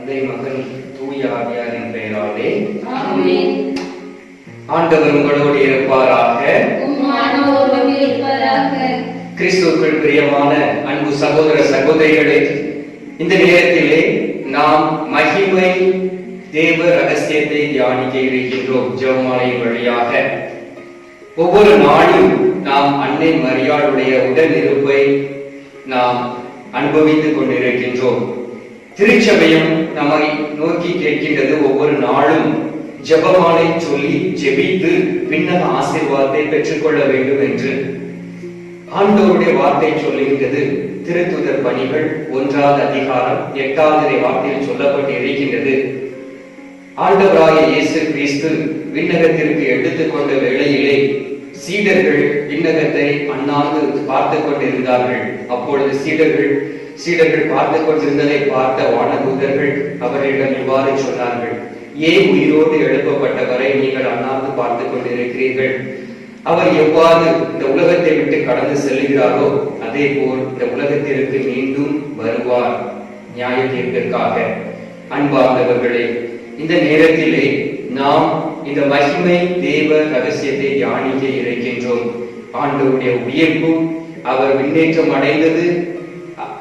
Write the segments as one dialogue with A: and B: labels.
A: தந்தை, மகன், தூய ஆவியாரின் பெயராலே ஆமென். ஆண்டவர் உங்களோடு இருப்பாராக. கிறிஸ்துவுக்குள் பிரியமான அன்பு சகோதர சகோதரிகளே, இந்த நேரத்திலே நாம் மகிமை தேவ ரகசியத்தை தியானிக்க இருக்கின்றோம். ஜெபமாலையின் வழியாக ஒவ்வொரு நாளும் நாம் அன்னை மரியாளுடைய உடல் இருப்பை நாம் அனுபவித்துக் கொண்டிருக்கின்றோம். திருச்சபையும் நம்மை நோக்கி கேட்கின்றது, ஒவ்வொரு நாளும் ஜெபமாலை சொல்லி ஜெபித்து விண்ணக ஆசீர்வாதத்தை பெற்றுக்கொள்ள வேண்டும் என்று. ஆண்டவருடைய வார்த்தை சொல்லுகின்றது. திருத்துதர் பணிகள் 1வது அதிகாரம் 8வது வார்த்தையில் சொல்லப்பட்டு இருக்கின்றது, ஆண்டவராய இயேசு கிறிஸ்து விண்ணகத்திற்கு எடுத்துக்கொண்ட வேளையிலே சீடர்கள் விண்ணகத்தை அண்ணாந்து பார்த்து கொண்டிருந்தார்கள். அப்பொழுது சீடர்கள் பார்த்து கொண்டிருந்ததை பார்த்த வானதூதர்கள் அவர்களிடம் இவ்வாறு சொன்னார்கள், ஏன் உயிரோடு எழுப்பப்பட்டவரை நீங்கள் அண்ணாந்து பார்த்து கொண்டிருக்கிறீர்கள்? அவர் எவ்வாறு இந்த உலகத்தை விட்டு கடந்து செல்கிறாரோ அதே போல் இந்த உலகத்திற்கு மீண்டும் வருவார் நியாய தீர்ப்பிற்காக. அன்பார்ந்தவர்களே, இந்த நேரத்திலே நாம் இந்த மகிமை தேவ ரகசியத்தை தியானிக்க இருக்கின்றோம். ஆண்டவருடைய உயிர்ப்பும் அவர் விண்ணேற்றம் அடைந்தது,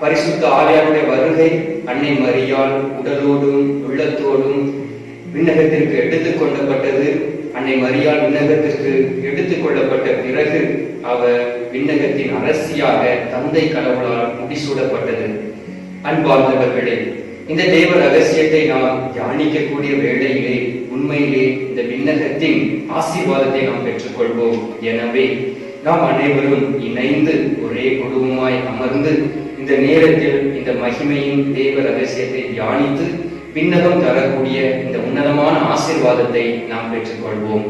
A: பரிசுத்த ஆவியாருடைய வருகை, அன்னை மரியாள் உடலோடும் உள்ளத்தோடும் விண்ணகத்திற்கு எடுத்துக் கொள்ளப்பட்டது. அன்னை மரியாள் விண்ணகத்திற்கு எடுத்துக் கொள்ளப்பட்ட பிறகு அவர் விண்ணகத்தின் அரசியாக தந்தை கடவுளால் முடிசூடப்பட்டது. அன்பார்ந்தவர்களே, இந்த தேவ ரகசியத்தை நாம் தியானிக்கக்கூடிய வேளையிலே உண்மையிலே இந்த விண்ணகத்தின் ஆசீர்வாதத்தை நாம் பெற்றுக்கொள்வோம். எனவே நாம் அனைவரும் இணைந்து ஒரே குடும்பமாய் அமர்ந்து இந்த நேரத்தில் இந்த மகிமையின் தேவ ரகசியத்தை தியானித்து விண்ணகம் தரக்கூடிய இந்த உன்னதமான ஆசீர்வாதத்தை நாம் பெற்றுக்கொள்வோம்.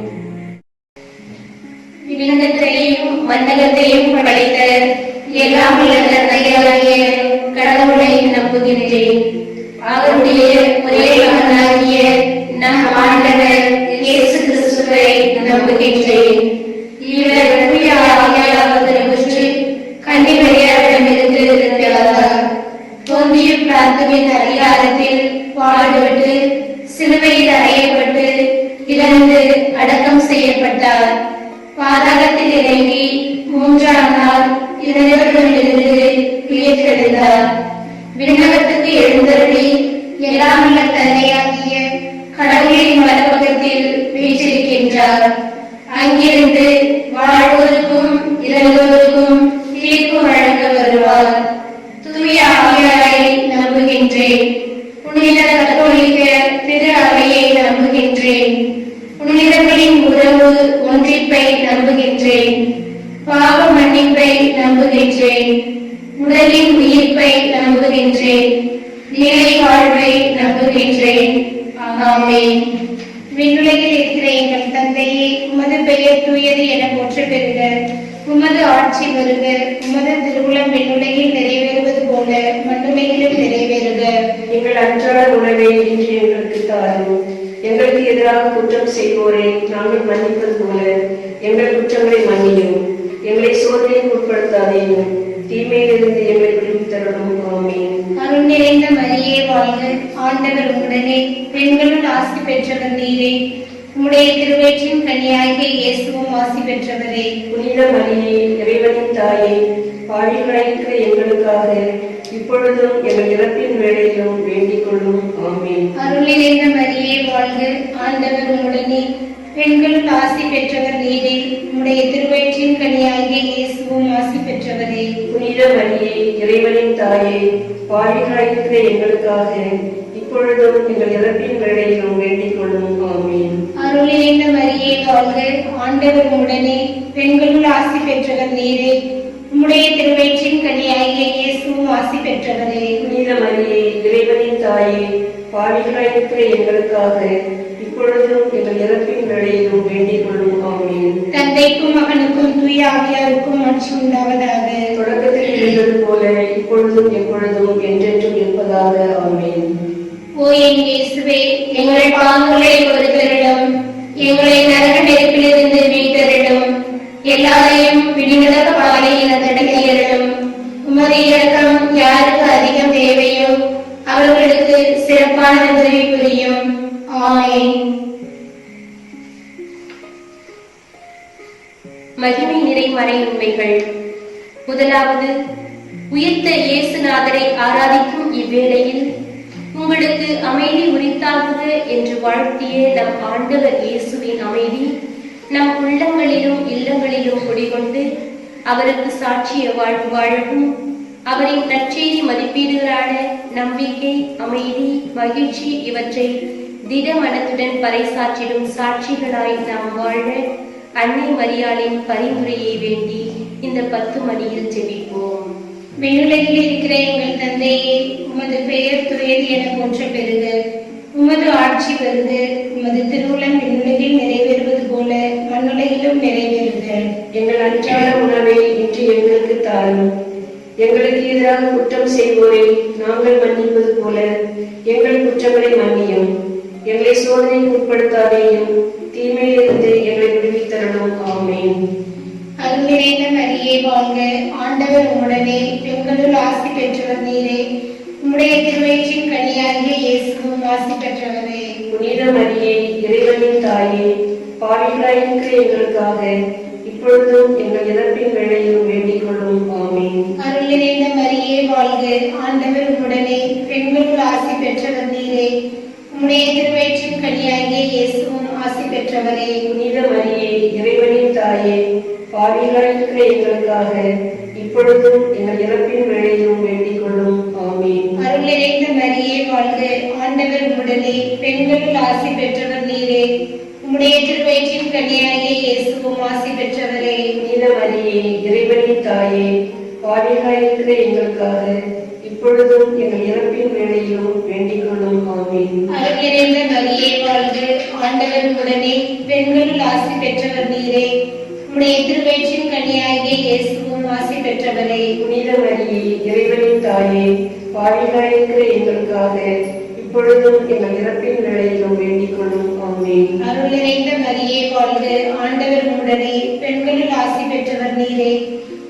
B: விண்ணகத்தையும் மண்ணகத்தையும் படைத்த எல்லாம் தந்தையாகிய கடவுளை நம்புகின்றேன். அவருடைய ஒரே மகனாகிய நம் ஆண்டவர் இயேசு கிறிஸ்துவை நம்புகின்றேன். இவர் தூய ஆவியாரால் பெற்று கன்னி மரியாளிடமிருந்து பிறந்தார். பொந்திய பிலாத்துவின் அதிகாரத்தில் பாடுபட்டு சிலுவையில் அறையப்பட்டு இறந்து அடக்கம் செய்யப்பட்டார். பாதாளத்தில் இறங்கி 3ஆம் நாள் இறந்தவர்களிலிருந்து உயிர்த்தெழுந்தார். விண்ணகத்துக்கு எழுந்தருளி எல்லாம் உள்ள தந்தையாகிய கடவுளின் வலப்பக்கத்தில் வீற்றிருக்கின்றார். அங்கிருந்து வாழ்வோருக்கும் இறந்தோருக்கும் தீர்ப்பு வழங்க வருவார். தூய ஆவியாரை நம்புகின்றேன். புனித கத்தோலிக்க திரு அவையை நம்புகின்றேன். புனிதர்களின் உறவு ஒன்றிப்பை நம்புகின்றேன். பாவ மன்னிப்பை நம்புகின்றேன். உடலின் உயிர்ப்பை நம்புகின்றேன். நிலை வாழ்வை நம்புகின்றேன். ஆமென். விண்ணுலகில் இருக்கிற எங்கள் தந்தையே, உமது பெயர் தூயது என போற்ற பெறுக. உமது ஆட்சி வருக. உமது திருவுளம் விண்ணுலகில் நிறைவேறுவது போல மண்ணுலகிலும் நிறைவேறுக.
C: எங்கள் அன்றாட உணவை இன்று எங்களுக்கு தாரும். எங்களுக்கு எதிராக குற்றம் செய்வோரை நாங்கள் மன்னிப்பது போல எங்கள் குற்றங்களை மன்னியும். எங்களை சோதனைக்கு உட்படுத்தாதேயும், தீமையிலிருந்து எங்களை விடுவித்தருளும். ஆமென்.
B: அருள் நிறைந்த மரியே வாழ்க. ஆண்டவர் உடனே பெண்களுள் ஆசி பெற்றவர் நீரே. உம்முடைய திருவயிற்றின் கனியாகிய இயேசுவும் ஆசி பெற்றவரே.
C: புனித மரியே, இறைவனின் தாயே, பாவிகளாயிருக்கிற எங்களுக்காக இப்பொழுதும் எங்கள் இறப்பின் வேளையிலும் வேண்டிக் கொள்ளும். ஆமென்.
B: அருள் நிறைந்த மரியே வாழ்க. ஆண்டவர் உடனே பெண்களுள் ஆசி பெற்றவர் நீரே. உம்முடைய திருவயிற்றின் கனியாகிய இயேசுவும் ஆசி பெற்றவரே.
C: புனித மரியே, இறைவனின் தாயே, பாவிகளாயிருக்கிற எங்களுக்காக இப்பொழுதும் எங்கள் இறப்பின் வேளையிலும் வேண்டிக் கொள்ளும். ஆமென்.
B: அருள் நிறைந்த மரியே வாழ்க. ஆண்டவர் உடனே பெண்களுள் ஆசி பெற்றவர் நீரே. உம்முடைய திருவயிற்றின் கனியாகிய இயேசுவும் ஆசி பெற்றவரே.
C: புனித மரியே, இறைவனின் தாயே, பாவிகளாயிருக்கிற எங்களுக்காக இப்பொழுதும் எங்கள் இறப்பின் வேளையிலும் வேண்டிக் கொள்ளும். ஆமென்.
B: தந்தைக்கும் மகனுக்கும் தூய ஆவியாருக்கும் ஆட்சி உண்டாவதாக.
C: தொடக்கத்தில் இருந்தது போல இப்பொழுதும் எப்பொழுதும் என்றென்றும் இருப்பதாக. ஆமென்.
B: ஓ என் இயேசுவே, எங்கள் பாவங்களை பொறுத்தருளும். எங்களை நரக நெருப்பிலிருந்து மீட்டருளும். எல்லாரையும் விடிவிலக பாதையில் தடுக்கையருளும். உமது இரக்கம் யாருக்கு அதிகம் தேவையோ அவர்களுக்கு சிறப்பான உதவி புரியும். ஆமென்.
D: மகிமை நிறை மறை உண்மைகள். முதலாவது, உயிர்த்த இயேசுநாதரை ஆராதிக்கும் இவ்வேளையில் உங்களுக்கு அமைதி உரித்தாகுக என்று வாழ்த்திய நம் ஆண்டவர் இயேசுவின் அமைதி நம் உள்ளங்களிலும் இல்லங்களிலும் குடிகொண்டு அவருக்கு சாட்சிய வாழ்வு வாழவும், அவரின் நற்செய்தி மதிப்பீடுகளான நம்பிக்கை, அமைதி, மகிழ்ச்சி இவற்றை திட மனத்துடன் பறைசாற்றிடும் சாட்சிகளாய் நாம் வாழ அன்னை மரியாளின் பரிந்துரையை வேண்டி இந்த 10 மணியில் ஜெபிப்போம்.
B: விண்ணுலகில் இருக்கிற எங்கள் தந்தையே, உமது பெயர் தூயது என போற்ற பெறுக. உமது ஆட்சி வருக. உமது திருவுளம் விண்ணுலகில் நிறைவேறுவது போல மண்ணுலகிலும் நிறைவேறுக.
C: எங்கள் அன்றாட உணவை இன்று எங்களுக்கு தாரும். எங்களுக்கு எதிராக குற்றம் செய்வோரை நாங்கள் மன்னிப்பது போல எங்கள் குற்றங்களை மன்னியும். எங்களை சோதனைக்கு உட்படுத்தாதேயும், தீமையிலிருந்து எங்களை விடுவித்தரணும். ஆமென்.
B: அருள் நிறைந்த மரியே வாழ்க. ஆண்டவர் உம்முடனே, பெண்களுள் ஆசி பெற்றவர் நீரே. உம்முடைய திருவயிற்றின் கனியாகிய இயேசுவும் ஆசி பெற்றவரே.
C: புனித மரியே, இறைவனின் தாயே, பாவிகளாயிருக்கிற எங்களுக்காக இப்பொழுதும் எங்கள் இறப்பின் வேளையிலும் வேண்டிக் கொள்ளும். ஆமென்.
B: அருள் நிறைந்த மரியே வாழ்க. ஆண்டவர் உம்முடனே, பெண்களுள் ஆசி பெற்றவர் நீரே. உம்முடைய திருவயிற்றின் கனியாகிய இயேசுவும் ஆசி பெற்றவரே.
C: புனித மரியே, இறைவனின் தாயே, பாவிகளாயிருக்கிற எங்களுக்காக இப்பொழுதும் எங்கள் இறப்பின் வேளையிலும் வேண்டிக் கொள்ளும். ஆமென்.
B: அருள் நிறைந்த மரியே வாழ்க. ஆண்டவர் உம்முடனே, பெண்களுள் ஆசி பெற்றவர் நீரே. உம்முடைய திருவயிற்றின் கனியாகிய இயேசுவும் ஆசி பெற்றவரே.
C: புனித மரியே, இறைவனின் தாயே, பாவிகளாயிருக்கிற எங்களுக்காக இப்பொழுதும் எங்கள் இறப்பின் வேளையிலும் வேண்டிக் கொள்ளும். ஆமென்.
B: அருள் நிறைந்த மரியே வாழ்க. ஆண்டவர் உம்முடனே, பெண்களுள் ஆசி பெற்றவர் நீரே. உம்முடைய திருவயிற்றின் கனியாகிய இயேசுவும் ஆசி பெற்றவரே.
C: புனித மரியே, இறைவனின் தாயே, பாவிகளாயிருக்கிற எங்களுக்காக இப்பொழுதும் எங்கள் இறப்பின் வேளையிலும் வேண்டிக் கொள்ளும். ஆமென்.
B: அருள் நிறைந்த மரியே வாழ்க. ஆண்டவர் உம்முடனே, பெண்களுள் ஆசி பெற்றவர் நீரே.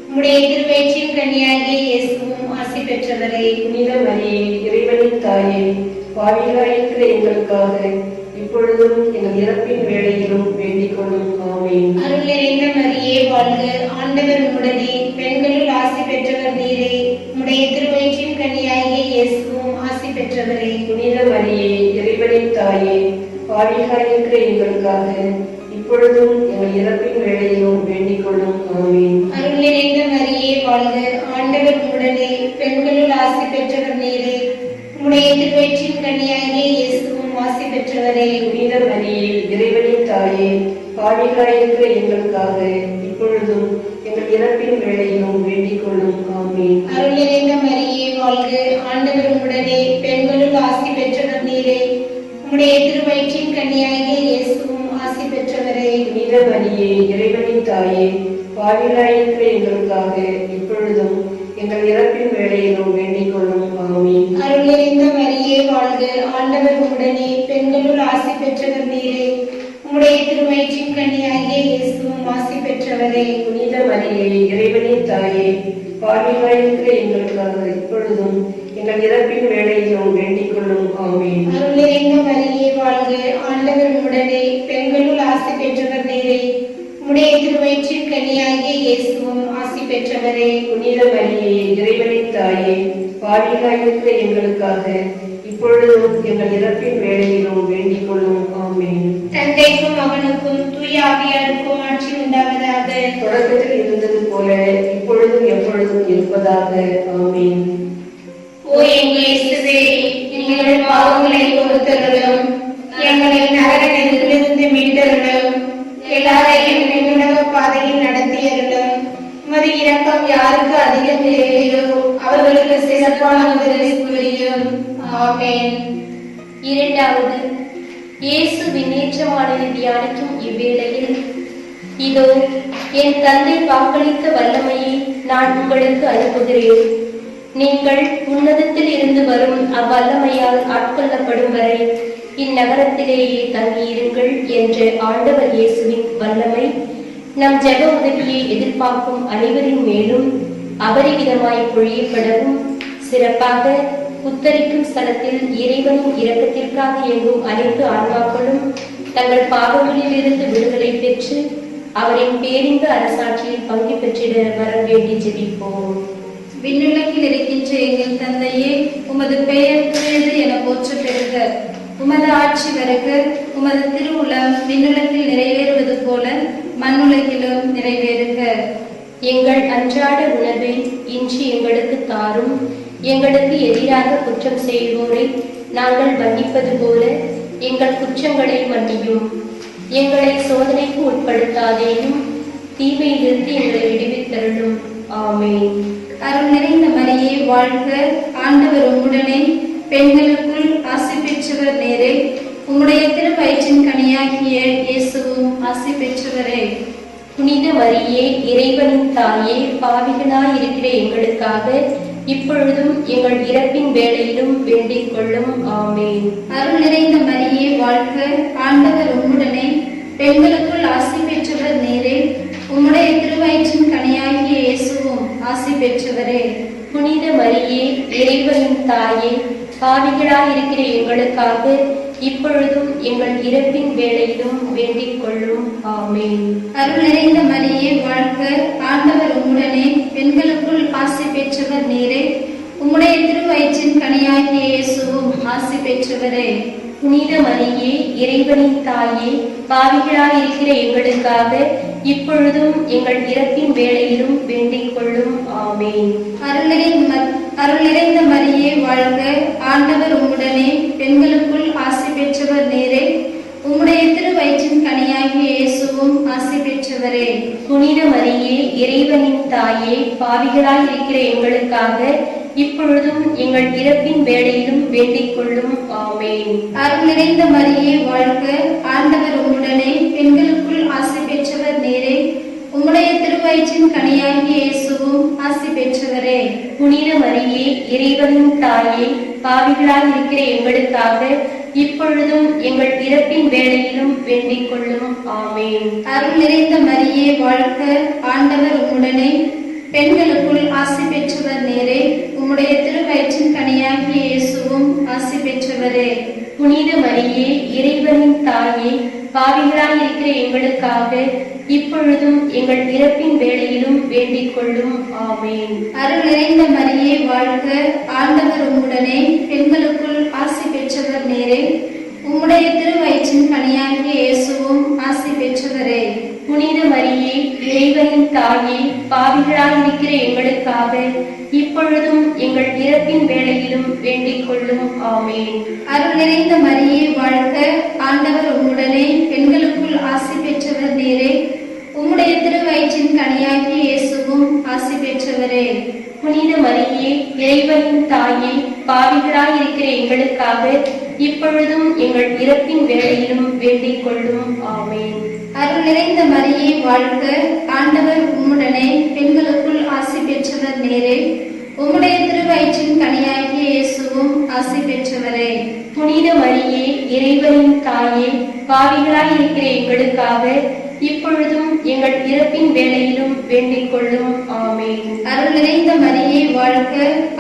B: உம்முடைய திருவயிற்றின் கனியாகிய இயேசுவும் ஆசி பெற்றவரே.
C: புனித மரியே, இறைவனின் தாயே, பாவிகளாயிருக்கிற எங்களுக்காக இப்பொழுதும் எங்கள் இறப்பின் வேளையிலும் வேண்டிக் கொள்ளும். ஆமென்.
B: அருள் நிறைந்த மரியே வாழ்க. ஆண்டவர் உம்முடனே, பெண்களுள் ஆசி பெற்றவர் நீரே. உம்முடைய திருவயிற்றின் கனியாகிய இயேசுவும் ஆசி பெற்றவரே.
C: புனித மரியே, இறைவனின் தாயே, பாவிகளாயிருக்கிற எங்களுக்காக இப்பொழுதும் எங்கள் இறப்பின் வேளையிலும் வேண்டிக் கொள்ளும். ஆமென்.
B: அருள் நிறைந்த மரியே வாழ்க. ஆண்டவர் உம்முடனே, பெண்களுள் ஆசி பெற்றவர் நீரே. உம்முடைய திருவயிற்றின் கனியாகிய இயேசுவும் ஆசி பெற்றவரே.
C: புனித மரியே, இறைவனின் தாயே, பாவிகளாயிருக்கிற எங்களுக்காக இப்பொழுதும் எங்கள் இறப்பின் வேளையிலும் வேண்டிக் கொள்ளும். ஆமென்.
B: அருள் நிறைந்த மரியே வாழ்க. ஆண்டவர் உம்முடனே, பெண்களுள் ஆசி பெற்றவர் நீரே. உம்முடைய திருவயிற்றின் கனியாகிய இயேசுவும் ஆசி பெற்றவரே.
C: புனித மரியே, இறைவனின் தாயே, பாவிகளாயிருக்கிற எங்களுக்காக இப்பொழுதும் எங்கள் இறப்பின் வேளையிலும் வேண்டிக் கொள்ளும். ஆமென்.
B: அருள் நிறைந்த மரியே வாழ்க. ஆண்டவர் உம்முடனே, பெண்களுள் ஆசி பெற்றவர் நீரே. உம்முடைய திருவயிற்றின் கனியாகிய இயேசுவும் ஆசி பெற்றவரே.
C: புனித மரியே, இறைவனின் தாயே, பாவிகளாயிருக்கிற எங்களுக்காக இப்பொழுதும் எங்கள் இறப்பின் வேளையிலும் வேண்டிக் கொள்ளும். ஆமென்.
B: அருள் நிறைந்த மரியே வாழ்க. ஆண்டவர் உம்முடனே, பெண்களுள் ஆசி பெற்றவர் நீரே. உம்முடைய திருவயிற்றின் கனியாகிய இயேசுவும் ஆசி பெற்றவரே.
C: புனித மரியே, இறைவனின் தாயே, பாவிகளாயிருக்கிற எங்களுக்காக இப்பொழுதும் எங்கள் இறப்பின் வேளையிலும் வேண்டிக் கொள்ளும். ஆமென்.
B: தந்தைக்கும் மகனுக்கும் தூய ஆவியாருக்கும் ஆட்சி உண்டாவதாக.
C: தொடக்கத்தில் இருந்தது போல இப்பொழுதும் எப்பொழுதும் இருப்பதாக. ஆமென்.
B: ஓ எங்கள் இயேசுவே, எங்கள் பாவங்களை பொறுத்தருளும். எங்களை நரக நெருப்பிலிருந்து மீட்டருளும். எல்லாரையும் விண்ணுலக பாதையில் நடத்தியருளும். உமது இரக்கம் யாருக்கு அதிகம் தேவையோ அவர்களுக்கு சிறப்பான உதவி புரியும். ஆமென்.
D: இரண்டாவது, இயேசு விண்ணேற்றமானதை தியானிக்கும் இவ்வேளையில் இதோ என் தந்தை வாக்களித்த வல்லமையை நான் உங்களுக்கு அனுப்புகிறேன். நீங்கள் உன்னதத்தில் இருந்து வரும் அவ்வல்லமையால் ஆட்கொள்ளப்படும் வரை இந்நகரத்திலேயே தங்கியிருங்கள் என்ற ஆண்டவர் இயேசுவின் வல்லமை நம் ஜெப உதவியை எதிர்பார்க்கும் அனைவரின் மேலும் அபரிவிதமாய் பொழியப்படவும் சிறப்பாக உத்தரிக்கும் ஸ்தலத்தில் இறைவனின் இரக்கத்திற்காக இயங்கும் அனைத்து ஆன்மாக்களும் தங்கள் பாவங்களிலிருந்து விடுதலை பெற்று அவரின் பேரின்ப அரசாட்சியில் பங்கு பெற்றிட வரம் வேண்டி ஜெபிப்போம்.
B: விண்ணுலகில் இருக்கின்ற எங்கள் தந்தையே, உமது பெயர் தூயது என போற்ற பெறுக. உமது ஆட்சி வருக. உமது திருவுளம் விண்ணுலகில் நிறைவேறுவது போல மண்ணுலகிலும் நிறைவேறுக.
D: எங்கள் அன்றாட உணவை இன்று எங்களுக்கு தாரும். எங்களுக்கு எதிராக குற்றம் செய்வோரை நாங்கள் மன்னிப்பது போல எங்கள் குற்றங்களை மன்னியும். எங்களை சோதனைக்கு உட்படுத்தாதேயும், தீமையிலிருந்து எங்களை விடுவித்தருளும். ஆமென்.
B: அருள் நிறைந்த மரியே வாழ்க. ஆண்டவர் உம்முடனே, பெண்களுக்குள் ஆசி பெற்றவர் நேரே. உம்முடைய திருவயிற்றின் கனியாகிய இயேசுவும் ஆசி பெற்றவரே.
D: புனித மரியே, இறைவனின் தாயே, பாவிகளாய் இருக்கிற எங்களுக்காக இப்பொழுதும் எங்கள் இறப்பின் வேளையிலும் வேண்டிக் கொள்ளும். ஆமென்.
B: அருள் நிறைந்த மரியே வாழ்க. ஆண்டவர் உம்முடனே, பெண்களுக்குள் ஆசி பெற்றவர் நேரே. உம்முடைய திருவயிற்றின் கனியாகிய இயேசுவும் ஆசி பெற்றவரே.
D: புனித மரியே, இறைவனின் தாயே, பாவிகளாய் இருக்கிற எங்களுக்காக இப்பொழுதும் எங்கள் இறப்பின் வேளையிலும் வேண்டிக் கொள்ளும். ஆமென்.
B: அருள் நிறைந்த மரியே வாழ்க. ஆண்டவர் உம்முடனே, பெண்களுக்குள் ஆசி பெற்றவர் நீரே. உம்முடைய திருவயிற்றின் கனியாகிய இயேசுவும் ஆசி பெற்றவரே.
D: புனித மரியே, இறைவனின் தாயே, பாவிகளாய் இருக்கிற எங்களுக்காக இப்பொழுதும் எங்கள் இறப்பின் வேளையிலும் வேண்டிக் கொள்ளும். ஆமென்.
B: அருள் நிறைந்த மரியே வாழ்க. ஆண்டவர் உம்முடனே, பெண்களுக்குள் ஆசி பெற்றவர் நீரே. உம்முடைய திருவயிற்றின் கனியாகிய இயேசுவும் ஆசி பெற்றவரே.
D: புனித மரியே, இறைவனின் தாயே, பாவிகளாய் இருக்கிற எங்களுக்காக இப்பொழுதும் எங்கள் இறப்பின் வேளையிலும் வேண்டிக் கொள்ளும். ஆமென்.
B: அருள் நிறைந்த மரியே வாழ்க. ஆண்டவர் உம்முடனே, பெண்களுக்குள் ஆசி பெற்றவர் நீரே. உம்முடைய திருவயிற்றின் கனியாகிய இயேசுவும் ஆசி பெற்றவரே.
D: புனித மரியே, இறைவனின் தாயே, பாவிகளாய் இருக்கிற எங்களுக்காக இப்பொழுதும் எங்கள் இறப்பின் வேளையிலும் வேண்டிக் கொள்ளும். ஆமென்.
B: அருள் நிறைந்த மரியே வாழ்க. ஆண்டவர் உம்முடனே, பெண்களுக்குள் ஆசி பெற்றவர் நீரே. உம்முடைய திருவயிற்றின் கனியாகிய இயேசுவும் ஆசி பெற்றவரே.
D: புனித மரியே, இறைவனின் தாயே, பாவிகளாய் இருக்கிற எங்களுக்காக இப்பொழுதும் எங்கள் இறப்பின் வேளையிலும் வேண்டிக் கொள்ளும். ஆமென்.
B: அருள் நிறைந்த மரியே வாழ்க. ஆண்டவர் உம்முடனே, பெண்களுக்குள் ஆசி பெற்றவர் நீரே. உம்முடைய திருவயிற்றின் கனியாகிய இயேசுவும் ஆசி பெற்றவரே.
D: புனித மரியே, இறைவனின் தாயே, பாவிகளாய் இருக்கிற எங்களுக்காக இப்பொழுதும் எங்கள் இறப்பின் வேளையிலும் வேண்டிக் கொள்ளும். ஆமென்.
B: அருள் நிறைந்த மரியே வாழ்க. ஆண்டவர் உம்முடனே, பெண்களுக்குள் ஆசி பெற்றவர் நீரே. உம்முடைய திருவயிற்றின் கனியாகிய இயேசுவும் ஆசி பெற்றவரே.
D: புனித மரியே, இறைவனின் தாயே, பாவிகளாய் இருக்கிற எங்களுக்காக இப்பொழுதும் எங்கள் இறப்பின் வேளையிலும் வேண்டிக் கொள்ளும். ஆமென்.
B: அருள் நிறைந்த மரியே வாழ்க. ஆண்டவர் உம்முடனே, பெண்களுக்குள் ஆசி பெற்றவர் நீரே. உம்முடைய திருவயிற்றின் கனியாகிய இயேசுவும் ஆசி பெற்றவரே.
D: புனித மரியே, இறைவனின் தாயே, பாவிகளாய் இருக்கிற எங்களுக்காக இப்பொழுதும் எங்கள் இறப்பின் வேளையிலும் வேண்டிக் கொள்ளும். ஆமென்.
B: அருள் நிறைந்த மரியே வாழ்க.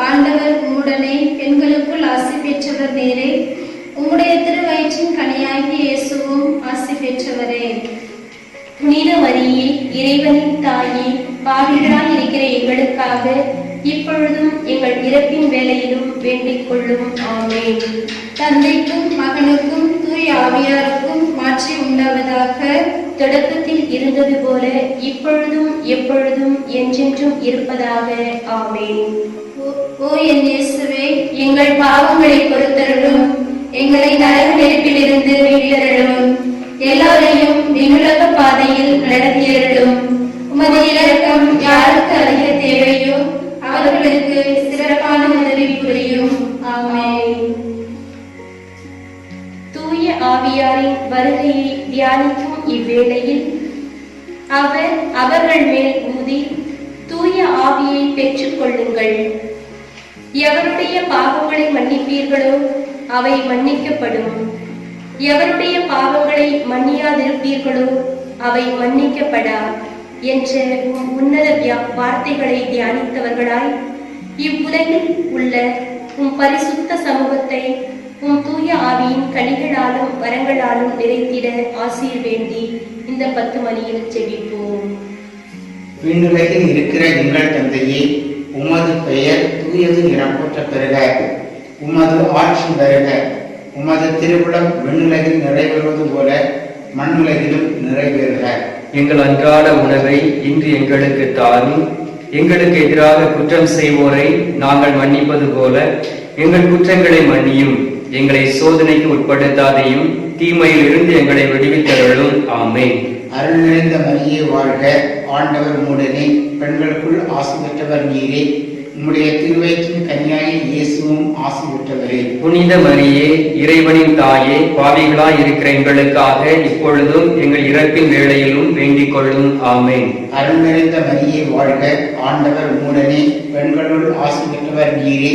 B: ஆண்டவர் உம்முடனே, பெண்களுக்குள் ஆசி பெற்றவர் நீரே. உம்முடைய திருவயிற்றின் கனியாகிய இயேசுவும் ஆசி பெற்றவரே.
D: புனித மரியே, இறைவனின் தாயே, பாவிகளாய் இருக்கிற எங்களுக்காக இப்பொழுதும் எங்கள் இறப்பின் வேளையிலும் வேண்டிக் கொள்ளும். ஆமென்.
B: தந்தைக்கும் மகனுக்கும் தூய ஆவியாருக்கும் மாற்றி உண்டாவதாக.
D: தொடக்கத்தில் இருந்தது போல இப்பொழுதும் எப்பொழுதும் என்றென்றும் இருப்பதாக. ஆமென்.
B: ஓ என் இயேசுவே,
D: எங்கள் பாவங்களை பொறுத்தருளும்.
B: எங்களை நரக நெருப்பிலிருந்து மீட்டருளும்.
D: எல்லாரையும் விண்ணுலக பாதையில் நடத்தியருளும்.
B: உமது இரக்கம் யாருக்கு அதிக தேவையோ அவர்களுக்கு சிறப்பான உதவி புரியும். ஆமென்.
D: தூய ஆவியாரின் வருகையை தியானிக்கும் இவ்வேளையில் அவர் அவர்கள் மேல் ஊதி தூய ஆவியை பெற்றுக் கொள்ளுங்கள். எவருடைய பாவங்களை மன்னிப்பீர்களோ அவை மன்னிக்கப்படும். எவருடைய பாவங்களை மன்னியாதிருப்பீர்களோ அவை மன்னிக்கப்படா என்ற உன்னத வார்த்தைகளை தியானித்தவர்களாய் இவ்வுலகில் உள்ள உம் பரிசுத்த சமூகத்தை உம் தூய ஆவியின் கனிகளாலும் வரங்களாலும் நிறைத்திட ஆசீர் வேண்டி இந்த 10 மணியில் ஜெபிப்போம்.
E: விண்ணுலகில் இருக்கிற எங்கள் தந்தையே, உமது பெயர் தூயது என போற்ற பெறுக. உமது ஆட்சி வருக. உமது திருவிழம் விண்ணுலகில் நிறைவேறுவது போல மண்ணுலகிலும் நிறைவேறுக.
A: எங்கள் அன்றாட உணவை இன்று எங்களுக்கு தாரும். எங்களுக்கு எதிராக குற்றம் செய்வோரை நாங்கள் மன்னிப்பது போல எங்கள் குற்றங்களை மன்னியும். எங்களை சோதனைக்கு உட்படுத்தாதையும், தீமையில் இருந்து எங்களை விடுவித்தருளும். ஆமென்.
E: அருள் நிறைந்த மரியே வாழ்க. ஆண்டவர் உம்முடனே, பெண்களுக்குள் ஆசி பெற்றவர் நீரே. உம்முடைய திருவயிற்றின் கன்னியாகி இயேசுவும் ஆசி பெற்றவரே.
A: புனித மரியே, இறைவனின் தாயே, பாவிகளாய் இருக்கிற எங்களுக்காக இப்பொழுதும் எங்கள் இறப்பின் வேளையிலும் வேண்டிக் கொள்ளும். ஆமென்.
E: அருள் நிறைந்த மரியே வாழ்க. ஆண்டவர் உம்முடனே, பெண்களுள் ஆசி பெற்றவர் நீரே.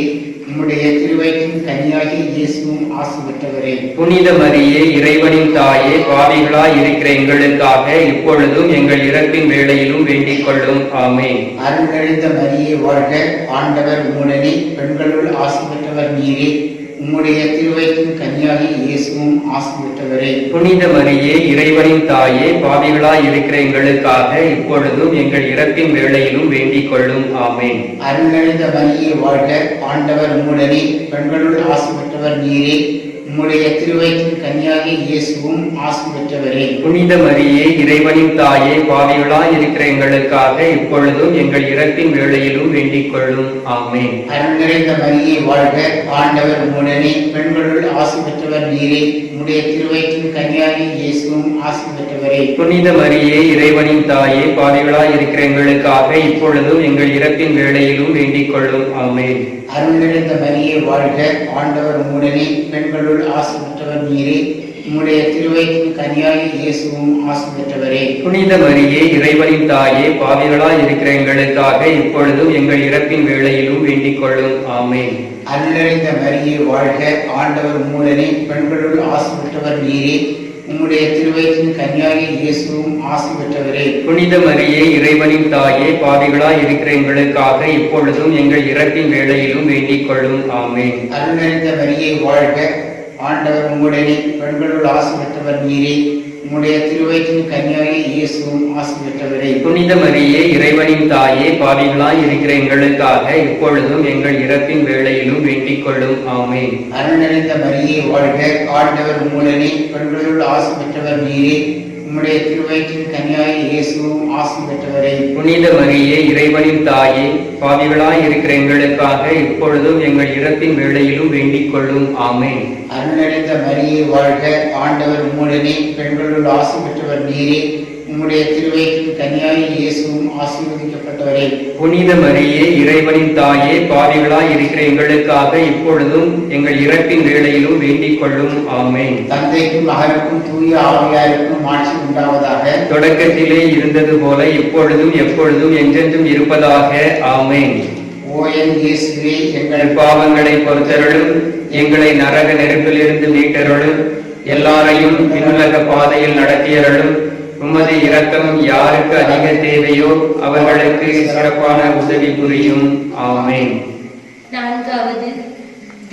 E: உம்முடைய திருவயிற்றின் கன்னியாகி இயேசுவும் ஆசி பெற்றவரே.
A: புனித மரியே, இறைவனின் தாயே, பாவிகளாய் இருக்கிற எங்களுக்காக இப்பொழுதும் எங்கள் இறப்பின் வேளையிலும் வேண்டிக் கொள்ளும். ஆமென்.
E: அருள் நிறைந்த மரியே வாழ்க. ஆண்டவர் உம்முடனே, பெண்களுள் ஆசி பெற்றவர் நீரே. உம்முடைய திருவயிற்றின் கன்னியாகி இயேசுவும் ஆசி பெற்றவரே.
A: புனித மரியே, இறைவனின் தாயே, பாவிகளாய் இருக்கிற எங்களுக்காக இப்பொழுதும் எங்கள் இறப்பின் வேளையிலும் வேண்டிக் கொள்ளும். ஆமென்.
E: அருள் நிறைந்த மரியே வாழ்க. ஆண்டவர் உம்முடனே, பெண்களுள் ஆசி பெற்றவர் நீரே. உம்முடைய திருவயிற்றின் கன்னியாகி இயேசுவும் ஆசி பெற்றவரே.
A: புனித மரியே, இறைவனின் தாயே, பாவிகளாய் இருக்கிற எங்களுக்காக இப்பொழுதும் எங்கள் இறப்பின் வேளையிலும் வேண்டிக் கொள்ளும். ஆமென்.
E: அருள் நிறைந்த மரியே வாழ்க. ஆண்டவர் உம்முடனே, பெண்களுள் ஆசி பெற்றவர் நீரே. உம்முடைய திருவயிற்றின் கன்னியாகி இயேசுவும் ஆசி பெற்றவரே.
A: புனித மரியே, இறைவனின் தாயே, பாவிகளாய் இருக்கிற எங்களுக்காக இப்பொழுதும் எங்கள் இறப்பின் வேளையிலும் வேண்டிக் கொள்ளும். ஆமென்.
E: அருள் நிறைந்த மரியே வாழ்க. ஆண்டவர் உம்முடனே, பெண்களுள் ஆசி பெற்றவர் நீரே. உம்முடைய திருவயிற்றின் கன்னியாகி இயேசுவும் ஆசி பெற்றவரே.
A: புனித மரியே, இறைவனின் தாயே, பாவிகளாய் இருக்கிற எங்களுக்காக இப்பொழுதும் எங்கள் இறப்பின் வேளையிலும் வேண்டிக் கொள்ளும். ஆமென்.
E: அருள் நிறைந்த மரியே வாழ்க. ஆண்டவர் உம்முடனே, பெண்களுள் ஆசி பெற்றவர் நீரே. உம்முடைய திருவயிற்றின் கன்னியாகி இயேசுவும் ஆசி பெற்றவரே.
A: புனித மரியே, இறைவனின் தாயே, பாவிகளாய் இருக்கிற எங்களுக்காக இப்பொழுதும் எங்கள் இறப்பின் வேளையிலும் வேண்டிக் கொள்ளும். ஆமென்.
E: அருள் நிறைந்த மரியே வாழ்க. ஆண்டவர் உம்முடனே, பெண்களுள் ஆசி பெற்றவர் நீரே. உம்முடைய திருவயிற்றின் கன்னியாகி இயேசுவும் ஆசி பெற்றவரே.
A: புனித மரியே, இறைவனின் தாயே, பாவிகளாய் இருக்கிற எங்களுக்காக இப்பொழுதும் எங்கள் இறப்பின் வேளையிலும் வேண்டிக் கொள்ளும். ஆமென்.
E: அருள் நிறைந்த மரியே வாழ்க. ஆண்டவர் உம்முடனே, பெண்களுள் ஆசி பெற்றவர் நீரே. உம்முடைய திருவயிற்றின் கன்னியாகி இயேசுவும் ஆசி பெற்றவரே.
A: புனித மரியே, இறைவனின் தாயே, பாவிகளாய் இருக்கிற எங்களுக்காக இப்பொழுதும் எங்கள் இறப்பின் வேளையிலும் வேண்டிக் கொள்ளும். ஆமென்.
E: அருள் நிறைந்த மரியே வாழ்க. ஆண்டவர் உம்முடனே, பெண்களுள் ஆசி பெற்றவர் நீரே. உம்முடைய திருவயிற்றின் கன்னியாகி இயேசுவும் ஆசீர்வதிக்கப்பட்டவரே.
A: புனித மரியே, இறைவனின் தாயே, பாவிகளாய் இருக்கிற எங்களுக்காக இப்பொழுதும் எங்கள் இறப்பின் வேளையிலும் வேண்டிக் கொள்ளும். ஆமென்.
E: தந்தைக்கும் மகனுக்கும் தூய ஆவியாருக்கும் ஆட்சி உண்டாவதாக.
A: தொடக்கத்திலே இருந்தது போல இப்பொழுதும் எப்பொழுதும் என்றென்றும் இருப்பதாக. ஆமென்.
E: ஓ என் இயேசுவே,
A: எங்கள் பாவங்களை பொறுத்தருளும். எங்களை நரக நெருப்பிலிருந்து மீட்டருளும். எல்லாரையும் விண்ணுலக பாதையில் நடத்தியருளும். உமது இரக்கம் யாருக்கு அதிக தேவையோ அவர்களுக்கு சிறப்பான உதவி புரியும். ஆமென்.
D: 4வது,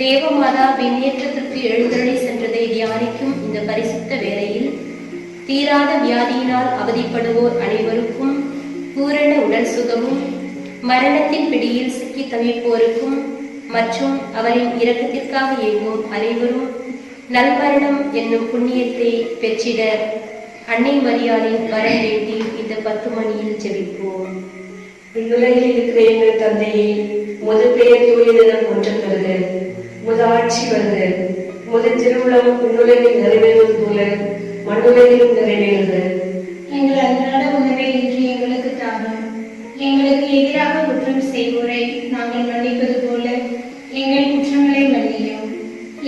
D: தேவமாதா விண்ணேற்றத்திற்கு எழுந்தருளி சென்றதை தியானிக்கும் இந்த பரிசுத்த வேளையில் தீராத வியாதியினால் அவதிப்படுவோர் அனைவருக்கும் பூரண உடல் சுகமும், மரணத்தின் பிடியில் சிக்கி தவிப்போருக்கும் மற்றும் அவரின் இரக்கத்திற்காக இயங்கும் அனைவரும் நல்மரணம் என்னும் புண்ணியத்தை பெற்றிட அன்னை மரியாளின் வரம் வேண்டி இந்த 10 மணியில் ஜெபிப்போம்.
C: விண்ணுலகில் இருக்கிற எங்கள் தந்தையே, உமது பெயர் தூயதென போற்றப் பெறுக. உமது ஆட்சி வருக. உமது திருவுளம் விண்ணுலகில் நிறைவேறுவது போல மண்ணுலகிலும் நிறைவேறுக.
B: எங்கள் அன்றாட உணவை இன்று எங்களுக்கு தாரும். எங்களுக்கு எதிராக குற்றம் செய்வோரை நாங்கள் மன்னிப்பது போல எங்கள் குற்றங்களை மன்னியும்.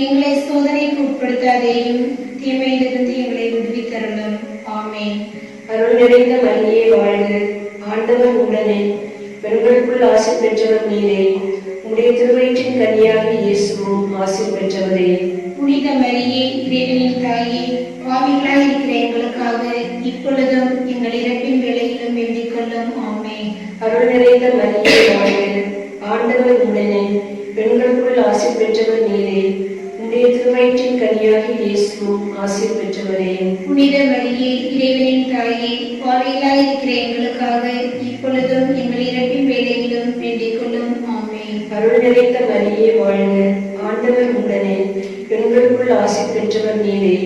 B: எங்களை சோதனைக்கு உட்படுத்தாதேயும், தீமையிலிருந்து எங்களை விடுவித்தருளும். ஆமென்.
C: அருள் நிறைந்த மரியே வாழ்க. ஆண்டவர் உடனே, பெண்களுக்குள் ஆசி பெற்றவர் நீரே. உம்முடைய திருவயிற்றின் கன்னியாகி இயேசுவும் ஆசி பெற்றவரே.
B: புனித மரியே, இறைவனின் தாயே, பாவிகளாய் இருக்கிற எங்களுக்காக இப்பொழுதும் எங்கள் இறப்பின் வேளையிலும் வேண்டிக் கொள்ளும். ஆமென்.
C: அருள் நிறைந்த மரியே வாழ்க. ஆண்டவர் உடனே, நீரே. உடைய திருவயிற்றின் கனியாகி இயேசுவும் ஆசீர் பெற்றவரே.
B: புனித மரியே, இறைவனின் தாயே, பாவிகளாய் இருக்கிற எங்களுக்காக இப்பொழுதும் எங்கள் இறப்பின் வேளையிலும் வேண்டிக் கொள்ளும். ஆமென்.
C: அருள் நிறைந்த மரியே வாழ்க, ஆண்டவர் உடனே, பெண்களுக்குள் ஆசீர் பெற்றவர் நீரே.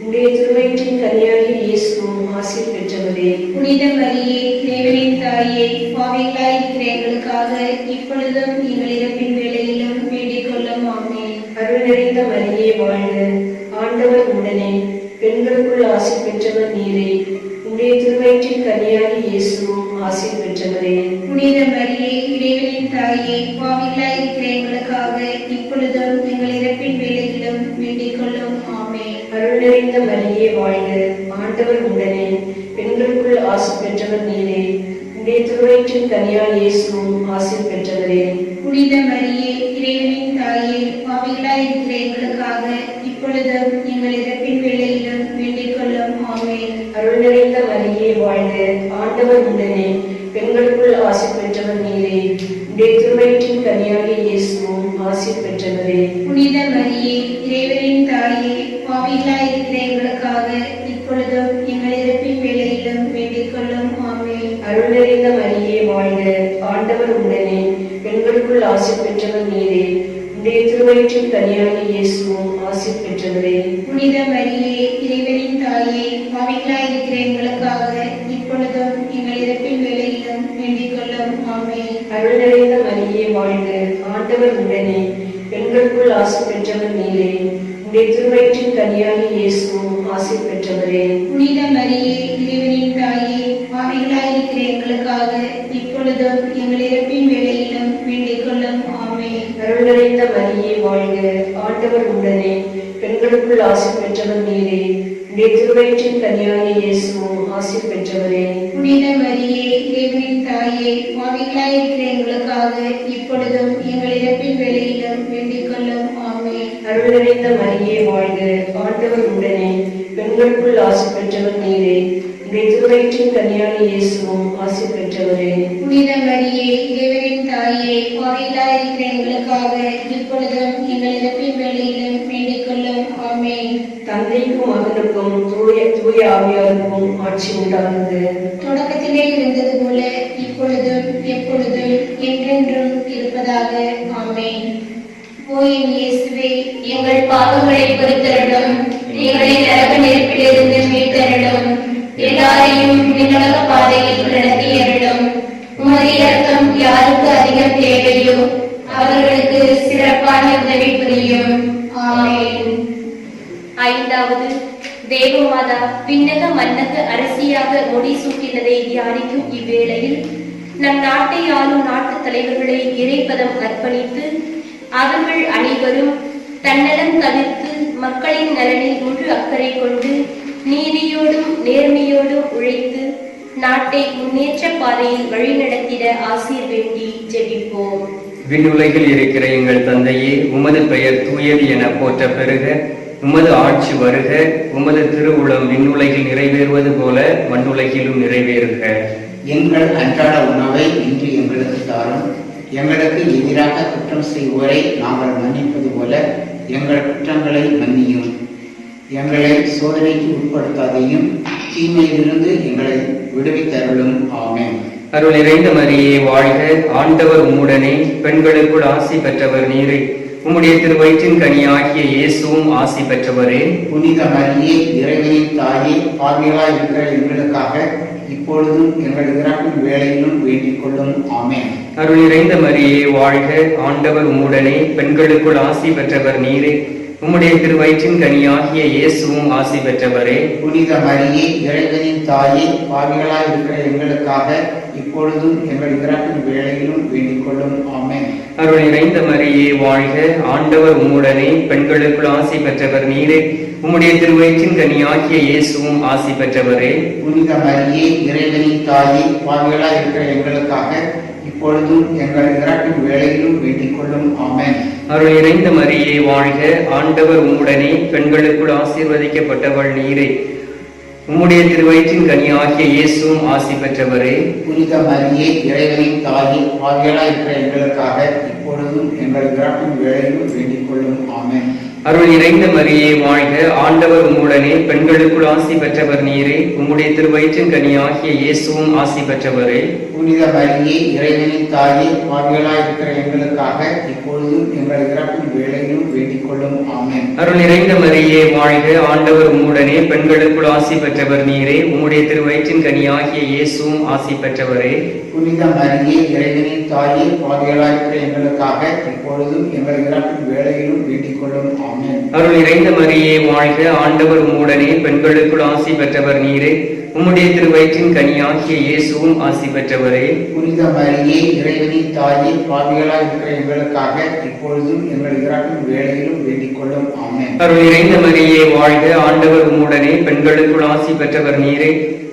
C: உடைய திருவயிற்றின் கனியாகி இயேசுவும் ஆசீர் பெற்றவரே.
B: புனித மரியே, இறைவனின் தாயே, பாவிகளாய் இருக்கிற எங்களுக்காக இப்பொழுதும் எங்கள் இறப்பின் வேளையிலும் வேண்டிக் கொள்ளும். ஆமென்.
C: அருள் நிறைந்த மரியே வாழ்க, ஆண்டவர் உடனே, பெண்களுக்குள் ஆசீர் பெற்றவர் நீரே. உடைய திருவயிற்றின் கனியாகி இயேசுவும் ஆசீர் பெற்றவரே.
B: புனித மரியே, இறைவனின் தாயே, பாவிகளாய் இருக்கிற எங்களுக்காக இப்பொழுதும் எங்கள் இறப்பின் வேளையிலும் வேண்டிக் கொள்ளும். ஆமென்.
C: அருள் நிறைந்த மரியே வாழ்க, ஆண்டவர் உடனே, பெண்களுக்குள் ஆசீர் பெற்றவர் நீரே. உடைய திருவயிற்றின் கனியாய் இயேசுவும் ஆசீர் பெற்றவரே.
B: புனித மரியே, இறைவனின் தாயே, பாவிகளாய் இருக்கிற எங்களுக்காக இப்பொழுதும் எங்கள் இறப்பின் வேளையிலும் வேண்டிக் கொள்ளும். ஆமென்.
C: அருள் நிறைந்த மரியே வாழ்க, ஆண்டவர் உடனே, பெண்களுக்குள் ஆசீர் பெற்றவர் நீரே. உடைய திருவயிற்றின் கனியாகி இயேசுவும் ஆசீர் பெற்றவரே.
B: புனித மரியே, இறைவனின் தாயே, பாவிகளாய் இருக்கிற எங்களுக்காக இப்பொழுதும் எங்கள் இறப்பின் வேளையிலும் வேண்டிக் கொள்ளும். ஆமென்.
C: அருள் நிறைந்த மரியே வாழ்க, ஆண்டவர் உடனே, பெண்களுக்குள் ஆசீர் பெற்றவர் நீரே. உடைய திருவயிற்றின் கனியாகி இயேசுவும் ஆசீர் பெற்றவரே.
B: புனித மரியே, இறைவனின் தாயே, பாவிகளாய் இருக்கிற எங்களுக்காக இப்பொழுதும் எங்கள் இறப்பின் வேளையிலும் வேண்டிக் கொள்ளும். ஆமென்.
C: அருள் நிறைந்த மரியே வாழ்க, ஆண்டவர் உடனே, பெண்களுக்குள் ஆசீர் பெற்றவர் நீரே. உடைய திருவயிற்றின் கனியாகி இயேசுவும் ஆசீர் பெற்றவரே.
B: புனித மரியே, இறைவனின் தாயே, பாவிகளாய் இருக்கிற எங்களுக்காக இப்பொழுதும் எங்கள் இறப்பின் வேளையிலும் வேண்டிக் கொள்ளும். ஆமென்.
C: அருள் நிறைந்த மரியே வாழ்க, ஆண்டவர் உடனே, பெண்களுக்குள் ஆசீர் பெற்றவர் நீரே. உடைய திருவயிற்றின் கனியாகி இயேசுவும் ஆசீர் பெற்றவரே.
B: புனித மரியே, இறைவனின் தாயே, பாவிகளாய் இருக்கிற எங்களுக்காக இப்பொழுதும் எங்கள் இறப்பின் வேளையிலும் வேண்டிக் கொள்ளும். ஆமென்.
C: அருள் நிறைந்த மரியே வாழ்க, ஆண்டவர் உடனே, பெண்களுக்குள் ஆசீர் பெற்றவர் நீரே. உடைய திருவயிற்றின் கனியாகி இயேசுவும் ஆசீர் பெற்றவரே.
B: புனித மரியே, இறைவனின் தாயே, பாவிகளாய் இருக்கிற எங்களுக்காக இப்பொழுதும் எங்கள் இறப்பின் வேளையிலும் வேண்டிக் கொள்ளும். ஆமென்.
C: தந்தைக்கும் மகனுக்கும் தூய ஆவியாருக்கும் ஆட்சி உண்டானது.
B: தொடக்கத்திலே இருந்தது போல இப்பொழுதும் எப்பொழுதும் என்றென்றும் இருப்பதாக. ஆமென். ஓ என் இயேசுவே,
D: எங்கள் பாவங்களை பொறுத்தருளும், எங்களை நரக நெருப்பிலிருந்து மீட்டருளும், எல்லாரையும் விண்ணக பாதையில் நடத்தியருளும். உமது இரக்கம் யாருக்கு அதிகம் தேவையோ அவர்களுக்கு சிறப்பான உதவி புரியும். ஆமென். ஐந்தாவது, தேவமாதா விண்ணக மன்னக அரசியாக முடிசூட்டினதை தியானிக்கும் இவ்வேளையில் நம் நாட்டை ஆளும் நாட்டு தலைவர்களை இறைப்பதம் அர்ப்பணித்து அவர்கள் அனைவரும் தன்னலம் தவிர்த்து மக்களின் நலனில் முழு அக்கறை கொண்டு நீதியோடும் நேர்மையோடும் உழைத்து நாட்டை முன்னேற்ற பாதையில் வழிநடத்திட ஆசீர் வேண்டி ஜெபிப்போம்.
A: விண்ணுலகில் இருக்கிற எங்கள் தந்தையே, உமது பெயர் தூயது என போற்ற பெறுக. உமது ஆட்சி வருக. உமது திருவுளம் விண்ணுலகில் நிறைவேறுவது போல மண்ணுலகிலும் நிறைவேறுக.
E: எங்கள் அன்றாட உணவை இன்று எங்களுக்கு தாரும். எங்களுக்கு எதிராக குற்றம் செய்வோரை நாங்கள் மன்னிப்பது போல எங்கள் குற்றங்களை மன்னியும். எங்களை சோதனைக்கு உட்படுத்தாதையும், தீமையிலிருந்து எங்களை விடுவித்தருளும். ஆமென்.
A: அருள் நிறைந்த மரியே வாழ்க, ஆண்டவர் உம்முடனே, பெண்களுக்குள் ஆசி பெற்றவர் நீரே. உம்முடைய திருவயிற்றின் கனியாகிய இயேசுவும் ஆசி பெற்றவரே.
E: புனித மரியே, இறைவனின் தாயே, பாவிகளாய் இருக்கிற எங்களுக்காக இப்பொழுதும் எங்கள் இறப்பின் வேளையிலும் வேண்டிக் கொள்ளும். ஆமென்.
A: அருள் நிறைந்த மரியே வாழ்க, ஆண்டவர் உம்முடனே, பெண்களுக்குள் ஆசி பெற்றவர் நீரே. உம்முடைய திருவயிற்றின் கனியாகிய இயேசுவும் ஆசி பெற்றவரே.
E: புனித மரியே, இறைவனின் தாயே, பாவிகளாய் இருக்கிற எங்களுக்காக இப்பொழுதும் எங்கள் இறப்பின் வேளையிலும் வேண்டிக் கொள்ளும். ஆமென்.
A: அருள் நிறைந்த மரியே வாழ்க, ஆண்டவர் உம்முடனே, பெண்களுக்குள் ஆசி பெற்றவர் நீரே. உம்முடைய திருவயிற்றின் கனியாகிய இயேசுவும் ஆசி பெற்றவரே.
E: புனித மரியே, இறைவனின் தாயே, பாவிகளாய் இருக்கிற எங்களுக்காக இப்பொழுதும் எங்கள் இறப்பின் வேளையிலும் வேண்டிக் கொள்ளும். ஆமென்.
A: அருள் நிறைந்த மரியே வாழ்க, ஆண்டவர் உம்முடனே, பெண்களுக்குள் ஆசீர்வதிக்கப்பட்டவள் நீரே. உம்முடைய திருவயிற்றின் கனியாகிய இயேசுவும் ஆசி பெற்றவரே.
E: புனித மரியே, இறைவனின் தாயே, பாவிகளாய் இருக்கிற எங்களுக்காக இப்பொழுதும் எங்கள் இறப்பின் வேளையிலும் வேண்டிக் கொள்ளும். ஆமென்.
A: அருள் நிறைந்த மரியே வாழ்க, ஆண்டவர் உம்முடனே, பெண்களுக்குள் ஆசி பெற்றவர் நீரே, உம்முடைய திருவயிற்றின் கனியாகிய இயேசுவும் ஆசி பெற்றவரே.
E: புனித மரியே, இறைவனின் தாயே, பாவிகளாய் இருக்கிற எங்களுக்காக இப்பொழுதும் எங்கள் இறப்பின் வேளையிலும் வேண்டிக் கொள்ளும். ஆமென்.
A: அருள் நிறைந்த மரியே வாழ்க, ஆண்டவர் உம்முடனே, பெண்களுக்குள் ஆசி பெற்றவர் நீரே, உம்முடைய திருவயிற்றின் கனியாகிய இயேசுவும் ஆசி பெற்றவரே.
E: புனித மரியே, இறைவனின் தாயே, பாவிகளாய் இருக்கிற எங்களுக்காக இப்பொழுதும் எங்கள் இறப்பின் வேளையிலும் வேண்டிக் கொள்ளும். ஆமென்.
A: அருள் நிறைந்த மரியே வாழ்க, ஆண்டவர் உம்முடனே, பெண்களுக்குள் ஆசி பெற்றவர் நீரே, உம்முடைய திருவயிற்றின் கனியாகிய இயேசுவும் ஆசி பெற்றவரே.
E: புனித மரியே, இறைவனின் தாயே, பாவிகளாய் இருக்கிற எங்களுக்காக இப்பொழுதும் எங்கள் இறப்பின் வேளையிலும் வேண்டிக் கொள்ளும். ஆமென்.
A: அருள் நிறைந்த மரியே வாழ்க, ஆண்டவர் உம்முடனே, பெண்களுக்குள் ஆசி பெற்றவர் நீரே,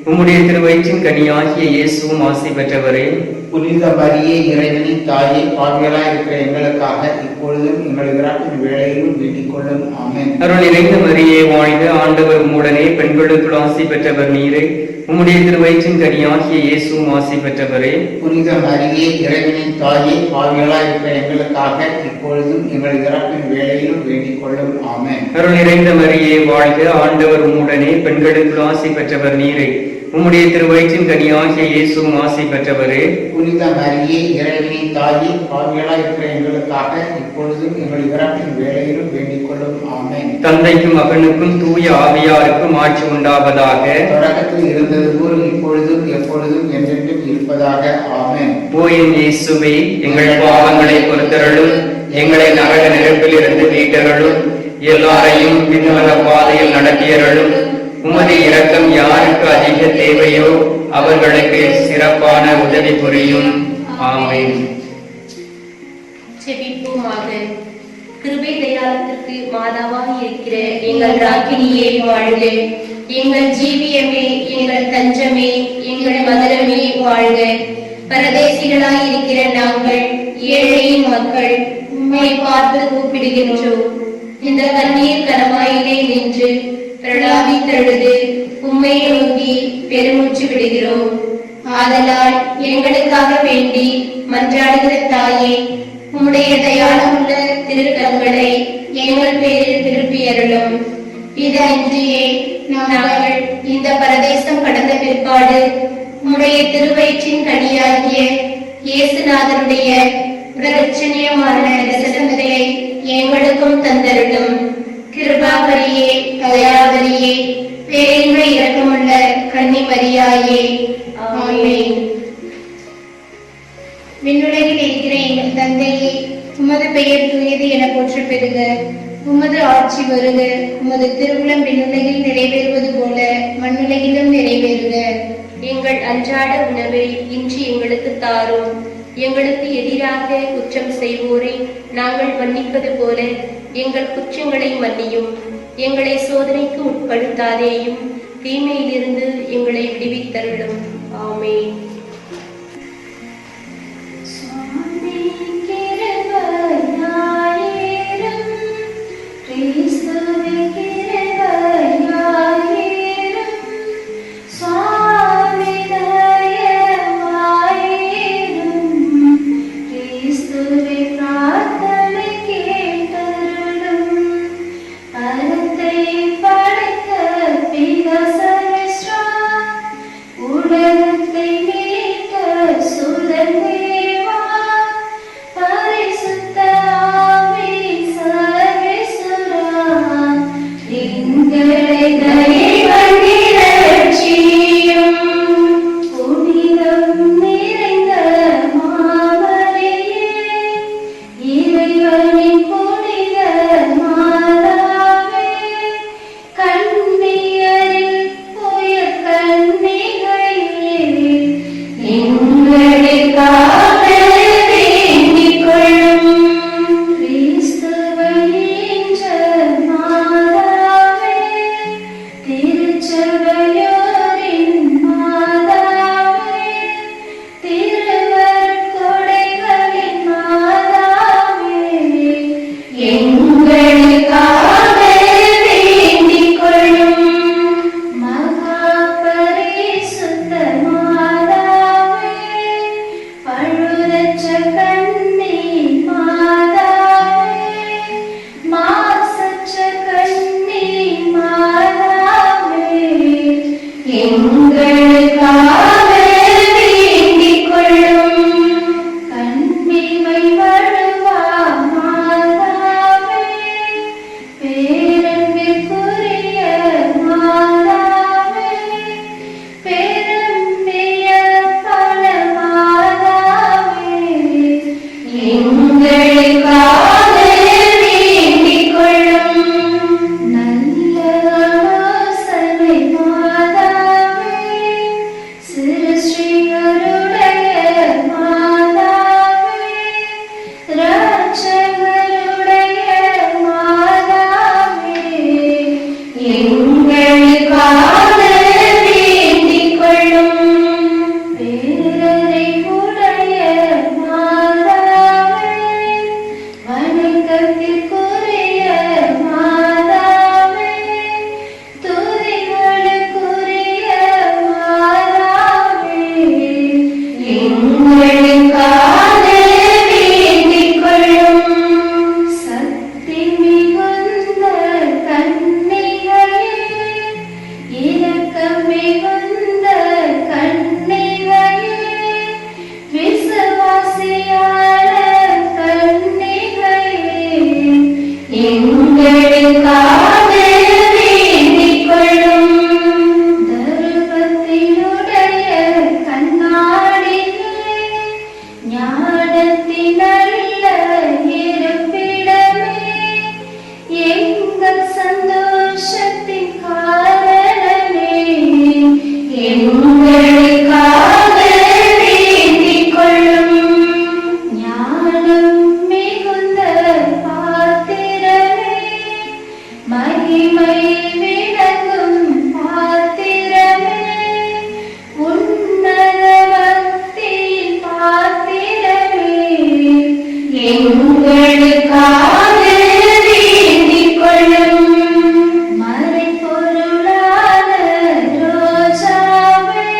A: உம்முடைய திருவயிற்றின் கனியாகிய இயேசுவும் ஆசி பெற்றவரே.
E: புனித மரியே, இறைவனின் தாயே, பாவிகளாய் இருக்கிற எங்களுக்காக இப்பொழுதும் எங்கள் இறப்பின் வேளையிலும் வேண்டிக் கொள்ளும். ஆமென்.
A: அருள் நிறைந்த மரியே வாழ்க, ஆண்டவர் உம்முடனே, பெண்களுக்குள் ஆசி பெற்றவர் நீரே, உம்முடைய திருவயிற்றின் கனியாகிய இயேசுவும் ஆசி பெற்றவரே.
E: புனித மரியே, இறைவனின் தாயே, பாவிகளாய் இருக்கிற எங்களுக்காக இப்பொழுதும் எங்கள் இறப்பின் வேளையிலும் வேண்டிக் கொள்ளும். ஆமென்.
A: அருள் நிறைந்த மரியே வாழ்க, ஆண்டவர் உம்முடனே, பெண்களுக்குள் ஆசி பெற்றவர் நீரே, உம்முடைய திருவயிற்றின் கனியாகிய இயேசுவும் ஆசி பெற்றவரே.
E: புனித மரியே, இறைவனின் தாயே, பாவிகளாய் இருக்கிற எங்களுக்காக இப்பொழுதும் எங்கள் இறப்பின் வேளையிலும் வேண்டிக் கொள்ளும். ஆமென்.
A: தந்தைக்கும் மகனுக்கும் தூய ஆவியாருக்கும் ஆட்சி உண்டாவதாக.
E: தொடக்கத்தில் இருந்தது போல் இப்பொழுதும் எப்பொழுதும் என்றென்றும் இருப்பதாக. ஆமென்.
A: ஓ என் இயேசுவே, எங்கள் பாவங்களை பொறுத்தருளும், எங்களை நரக நெருப்பில் இருந்து மீட்டருளும், எல்லாரையும் விண்ணுலக பாதையில் நடத்தியருளும். உமது இரக்கம் யாருக்கு அதிக தேவையோ அவர்களுக்கு சிறப்பான உதவி புரியும். ஆமென்.
D: செபிப்போமாக. கிருபை தயாளத்திற்கு மாதாவாக இருக்கிற எங்கள் ராக்கினியே வாழ்க. எங்கள் ஜீவியமே, எங்கள் தஞ்சமே, எங்கள் மதுரமே வாழ்க. பரதேசிகளாய் இருக்கிற நாங்கள், ஏழையின் மக்கள், உம்மை பார்த்து கூப்பிடுகின்றோம். இந்த கண்ணீர் கரமாயிலே நின்று பிரலாபித்தழுது உம்மை நோக்கி பெருமூச்சு விடுகிறோம். ஆதலால் எங்களுக்காக வேண்டி மன்றாடுகிற தாயே, உம்முடைய தயாளமுள்ள திருக்கரங்களை எங்கள் பேரில் திருப்பி அருளும். இதன்றியே நாங்கள் இந்த பரதேசம் கடந்த பிற்பாடு உம்முடைய திருவயிற்றின் கனியாகிய இயேசுநாதருடைய பிரச்சனையமான தரிசனத்தை எங்களுக்கும் தந்தருளும். கிருபாகரியே, தயாவரியே, பேரின்ப இரக்கமுள்ள கன்னிமரியாயே. ஆமென்.
B: விண்ணுலகில் இருக்கிற எங்கள் தந்தையே, உமது பெயர் தூயது என போற்ற பெறுக. உமது ஆட்சி வருக. உமது திருவுளம் விண்ணுலகில் நிறைவேறுவது போல மண்ணுலகிலும் நிறைவேறுக.
D: எங்கள் அன்றாட உணவை இன்று எங்களுக்கு தாரும். எங்களுக்கு எதிராக குற்றம் செய்வோரை நாங்கள் மன்னிப்பது போல எங்கள் குற்றங்களை மன்னியும். எங்களை சோதனைக்கு உட்படுத்தாதேயும், தீமையிலிருந்து எங்களை விடுவித்தருளும். ஆமென்.
F: Ma
B: எங்களுக்காக வேண்டிக் கொள்ளும். கன்னிமை வழுவா மாதாவே, பேரன்பிற்குரிய மாதாவே, பெரும்பிய பல மாதாவே, எங்களுக்காக வேண்டிக் கொள்ளும். நல்ல ஆலோசனை மாதாவே, சிருஷ்டிகருடைய மாதாவே, இரட்சகருடைய மாதாவே, எங்களுக்காக வேண்டிக் கொள்ளும். பேரறிவுடைய மாதாவே, வணக்கத்திற்குரிய மாதாவே, துதிகளுக்குரிய மாதாவே, எங்களுக்காக வேண்டிக் கொள்ளும். சக்தி மிகுந்த கன்னிகையே, இரக்கம் மிகுந்த கன்னிகையே, விசுவாசியான கன்னிகையே, எங்களுக்காக வேண்டிக் கொள்ளும். தர்மத்தினுடைய கண்ணாடியே, ஞானத்தின் நல்ல இருப்பிடமே, எங்கள் சந்தோஷத்தின் காரணமே, எங்களுக்காக வேண்டிக் கொள்ளும். ஞானம் மிகுந்த பாத்திரமே, மகிமை விளங்கும் பாத்திரமே, உன்னத பக்தியின் பாத்திரமே, எங்களுக்காக வேண்டிக் கொள்ளும். மறைபொருளான ரோஜாவே,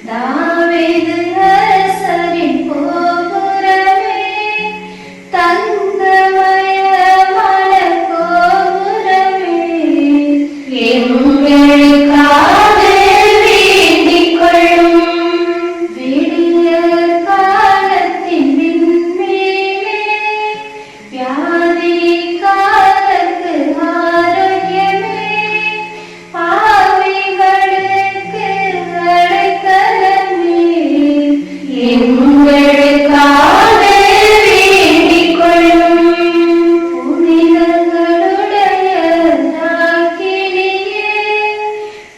B: தாவீது அரசரின் கோபுரமே, தங்கமயமான கோபுரமே, எங்களுக்காக வேண்டிக் கொள்ளும். விடிய காலத்தின் விண்மீனே, வியாதிக்காரருக்கு ஆரோக்கியமே, பாவிகளுக்கு அடைக்கலமே, எங்களுக்காக வேண்டிக் கொள்ளும். புனிதர்களுடைய ராக்கினியே,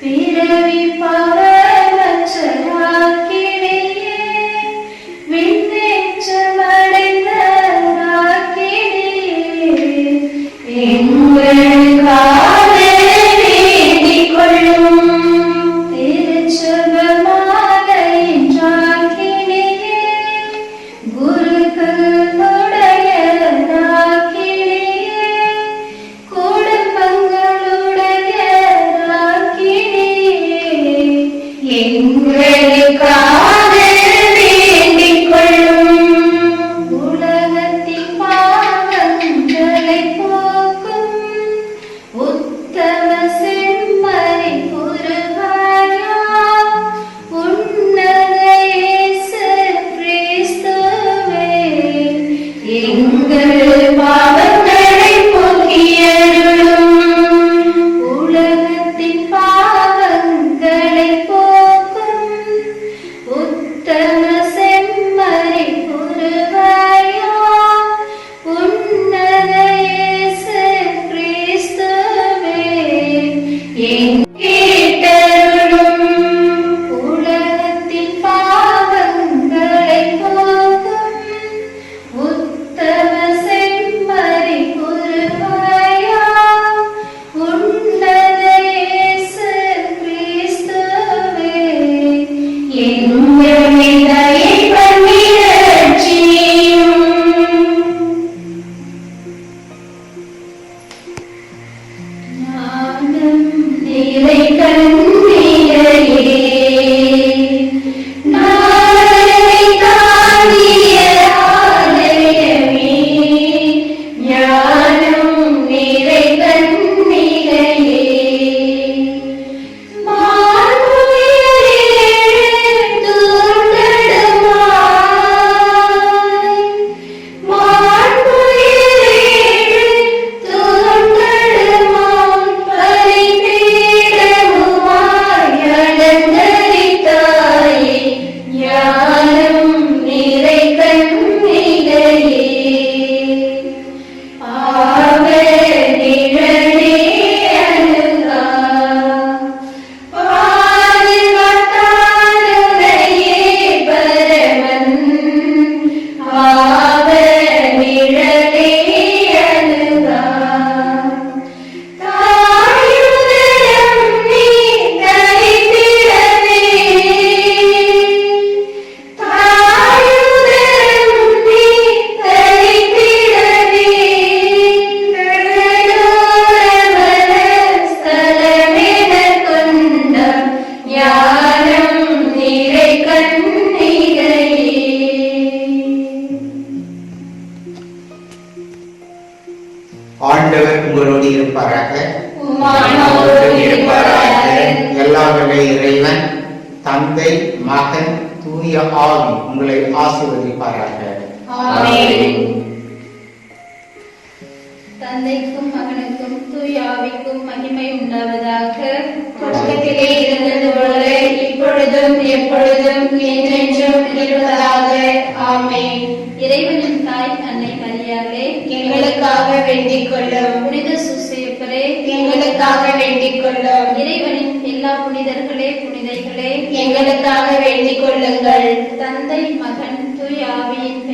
B: பிறவி பாவமற்ற ராக்கினியே, விண்ணேற்றமடைந்த ராக்கினியே, எங்களுக்காக வேண்டிக் கொள்ளும். திருச்செபமாலையின் ராக்கினியே, குருக்களுடைய ராக்கினியே, குடும்பங்களுடைய ராக்கினியே, எங்களுக்காக வேண்டிக் கொள்ளும். உலகத்தின் பாவங்களை போக்கும் உத்தம செம்மறி புருவாயா, உன்னத இயேசு கிறிஸ்துவே, எங்கள் பாவங்களை போக்கியருளும். உலகத்தின் பாவங்களை போக்கும் உத்தம செம்மறி புருவாயா, உன்னத இயேசு கிறிஸ்துவே, கேட்டருளும். உலகத்தின் பாவங்களை போக்கும் உத்தம செம்மறி புருவாயா, உன்னத இயேசு கிறிஸ்துவே, எங்களை தயை பண்ணிடச் செய்யும். ஞானம் நிறை கன்னிகையே, நாளை தாங்கிய ஆலயமே, ஞானம் நிறை கன்னிகையே, மாதா
E: ஆண்டவர் உங்களோடு இருப்பாராக.
B: உம் ஆன்மாவோடும் இருப்பாராக.
E: எல்லாம் வல்ல இறைவன் தந்தை, மகன், தூய ஆவி உங்களை ஆசீர்வதிப்பாராக.
B: ஆமென்.
F: தந்தைக்கும் மகனுக்கும் தூய ஆவிக்கும் மகிமை உண்டாவதாக.
B: தொடக்கத்திலே இருந்தது போல இப்பொழுதும் எப்பொழுதும் என்றென்றும் இருப்பதாக. ஆமென்.
F: இறைவனின் தாய் அன்னை மரியாளே,
B: எங்களுக்காக வேண்டிக் கொள்ளும்.
F: புனித சூசையப்பரே,
B: எங்களுக்காக வேண்டிக் கொள்ளும்.
F: இறைவனின் எல்லா புனிதர்களே புனிதைகளே,
B: எங்களுக்காக வேண்டிக் கொள்ளுங்கள்.
F: தந்தை மகன் தூய ஆவியின்